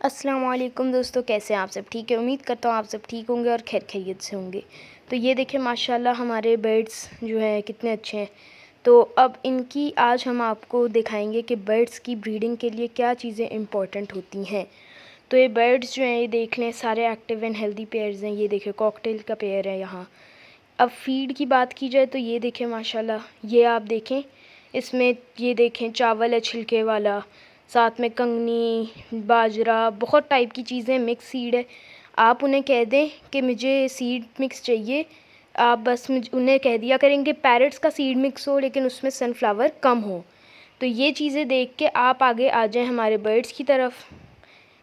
अस्सलाम वालेकुम दोस्तों, कैसे हैं आप सब? ठीक है, उम्मीद करता हूँ आप सब ठीक होंगे और खैर खैरियत से होंगे। तो ये देखिए माशाल्लाह हमारे बर्ड्स जो हैं कितने अच्छे हैं। तो अब इनकी आज हम आपको दिखाएंगे कि बर्ड्स की ब्रीडिंग के लिए क्या चीज़ें इम्पॉर्टेंट होती हैं। तो ये बर्ड्स जो हैं ये देख लें, सारे एक्टिव एंड हेल्दी पेयर्स हैं। ये देखिए कॉकटेल का पेयर है यहाँ। अब फीड की बात की जाए तो ये देखें माशाल्लाह, ये आप देखें इसमें, ये देखें चावल है छिलके वाला, साथ में कंगनी, बाजरा, बहुत टाइप की चीज़ें, मिक्स सीड है। आप उन्हें कह दें कि मुझे सीड मिक्स चाहिए, आप बस उन्हें कह दिया करेंगे पैरट्स का सीड मिक्स हो लेकिन उसमें सनफ्लावर कम हो। तो ये चीज़ें देख के आप आगे आ जाएं हमारे बर्ड्स की तरफ।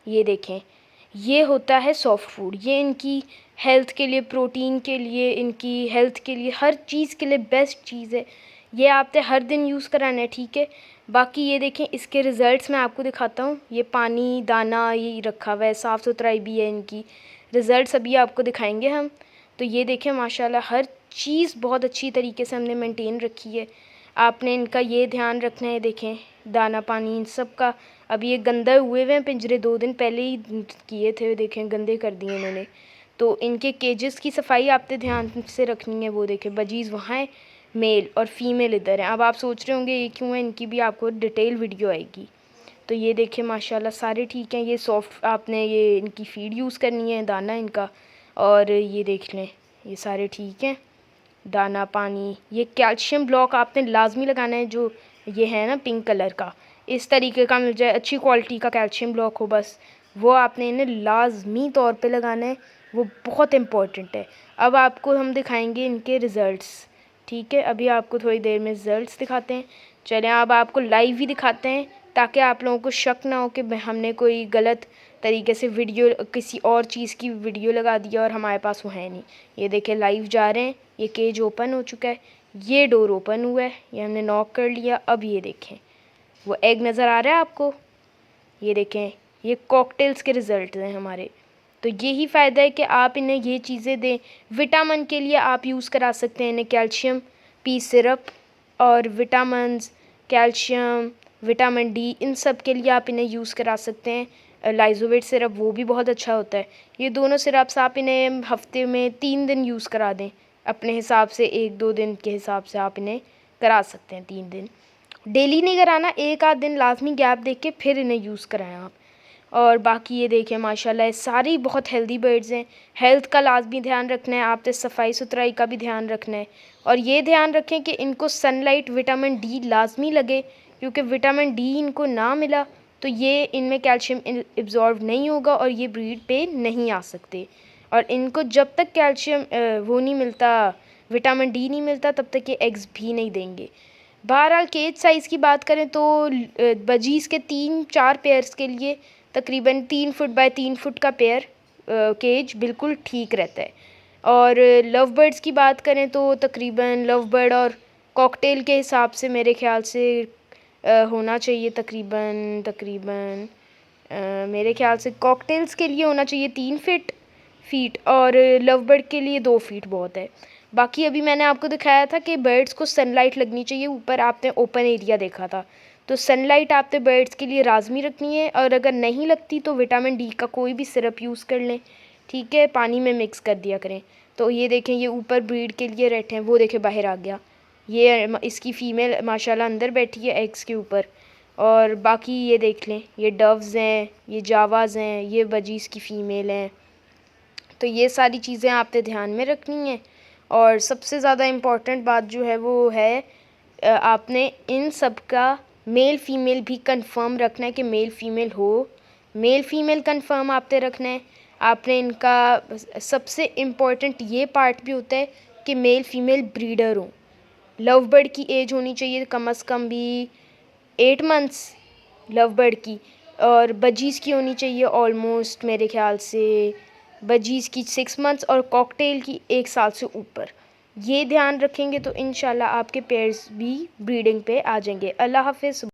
ये देखें, ये होता है सॉफ्ट फूड। ये इनकी हेल्थ के लिए, प्रोटीन के लिए, इनकी हेल्थ के लिए, हर चीज़ के लिए बेस्ट चीज़ है। ये आपने हर दिन यूज़ कराना है, ठीक है। बाकी ये देखें इसके रिज़ल्ट्स मैं आपको दिखाता हूँ। ये पानी दाना ये रखा हुआ है, साफ़ सुथराई भी है इनकी। रिज़ल्ट्स अभी आपको दिखाएंगे हम। तो ये देखें माशाल्लाह हर चीज़ बहुत अच्छी तरीके से हमने मेंटेन रखी है। आपने इनका ये ध्यान रखना है। देखें दाना पानी इन सब का, अभी ये गंदे हुए हुए हैं, पिंजरे 2 दिन पहले ही किए थे, देखें गंदे कर दिए इन्होंने। तो इनके केजेस की सफाई आपने ध्यान से रखनी है। वो देखें बजीज़ वहाँ है, मेल और फीमेल इधर है। अब आप सोच रहे होंगे ये क्यों है, इनकी भी आपको डिटेल वीडियो आएगी। तो ये देखें माशाल्लाह सारे ठीक हैं। ये सॉफ्ट आपने ये इनकी फ़ीड यूज़ करनी है, दाना इनका। और ये देख लें ये सारे ठीक हैं, दाना पानी। ये कैल्शियम ब्लॉक आपने लाजमी लगाना है, जो ये है ना पिंक कलर का, इस तरीके का मिल जाए, अच्छी क्वालिटी का कैल्शियम ब्लॉक हो बस, वो आपने इन्हें लाजमी तौर पे लगाना है। वो बहुत इम्पोर्टेंट है। अब आपको हम दिखाएंगे इनके रिज़ल्ट्स, ठीक है। अभी आपको थोड़ी देर में रिज़ल्ट्स दिखाते हैं। चलें अब आपको लाइव ही दिखाते हैं ताकि आप लोगों को शक ना हो कि हमने कोई गलत तरीके से वीडियो, किसी और चीज़ की वीडियो लगा दिया और हमारे पास वो है नहीं। ये देखें लाइव जा रहे हैं। ये केज ओपन हो चुका है, ये डोर ओपन हुआ है, ये हमने नॉक कर लिया। अब ये देखें वो एग नज़र आ रहा है आपको। ये देखें ये कॉकटेल्स के रिज़ल्ट हैं हमारे। तो यही फ़ायदा है कि आप इन्हें ये चीज़ें दें। विटामिन के लिए आप यूज़ करा सकते हैं इन्हें कैल्शियम पी सिरप, और विटामिन्स, कैल्शियम, विटामिन डी, इन सब के लिए आप इन्हें यूज़ करा सकते हैं। लाइजोवेट सिरप वो भी बहुत अच्छा होता है। ये दोनों सिरप्स आप इन्हें हफ्ते में 3 दिन यूज़ करा दें अपने हिसाब से, 1-2 दिन के हिसाब से आप इन्हें करा सकते हैं। 3 दिन डेली नहीं कराना, 1-8 दिन लाजमी गैप देख के फिर इन्हें यूज़ कराएं आप। और बाकी ये देखें माशाल्लाह सारी बहुत हेल्दी बर्ड्स हैं। हेल्थ का लाजमी ध्यान रखना है आपने, सफाई सुथराई का भी ध्यान रखना है। और ये ध्यान रखें कि इनको सनलाइट, विटामिन डी लाजमी लगे, क्योंकि विटामिन डी इनको ना मिला तो ये इनमें कैल्शियम एब्जॉर्ब नहीं होगा और ये ब्रीड पे नहीं आ सकते। और इनको जब तक कैल्शियम वो नहीं मिलता, विटामिन डी नहीं मिलता, तब तक ये एग्स भी नहीं देंगे। बहरहाल केज साइज़ की बात करें तो बजीज़ के 3-4 पेयर्स के लिए तकरीबन 3 फुट बाय 3 फुट का पेयर केज बिल्कुल ठीक रहता है। और लव बर्ड्स की बात करें तो तकरीबन लव बर्ड और कॉकटेल के हिसाब से मेरे ख़्याल से होना चाहिए तकरीबन मेरे ख़्याल से कॉकटेल्स के लिए होना चाहिए 3 फीट और लव बर्ड के लिए 2 फीट बहुत है। बाकी अभी मैंने आपको दिखाया था कि बर्ड्स को सनलाइट लगनी चाहिए। ऊपर आपने ओपन एरिया देखा था, तो सनलाइट आपने बर्ड्स के लिए लाजमी रखनी है। और अगर नहीं लगती तो विटामिन डी का कोई भी सिरप यूज़ कर लें, ठीक है, पानी में मिक्स कर दिया करें। तो ये देखें ये ऊपर ब्रीड के लिए बैठे हैं, वो देखें बाहर आ गया। ये इसकी फ़ीमेल माशाल्लाह अंदर बैठी है एग्स के ऊपर। और बाकी ये देख लें, ये डव्स हैं, ये जावाज़ हैं, ये बजीज़ की फ़ीमेल हैं। तो ये सारी चीज़ें आपने ध्यान में रखनी है। और सबसे ज़्यादा इम्पॉर्टेंट बात जो है वो है, आपने इन सब का मेल फीमेल भी कंफर्म रखना है कि मेल फीमेल हो। मेल फीमेल कंफर्म आपने रखना है। आपने इनका सबसे इम्पॉर्टेंट ये पार्ट भी होता है कि मेल फीमेल ब्रीडर हो। लव बर्ड की एज होनी चाहिए कम अज़ कम भी 8 मंथ्स लव बर्ड की, और बजीज़ की होनी चाहिए ऑलमोस्ट मेरे ख्याल से बजीज़ की 6 मंथ्स और कॉकटेल की 1 साल से ऊपर। ये ध्यान रखेंगे तो इंशाल्लाह आपके पेयर्स भी ब्रीडिंग पे आ जाएंगे। अल्लाह हाफ़िज़।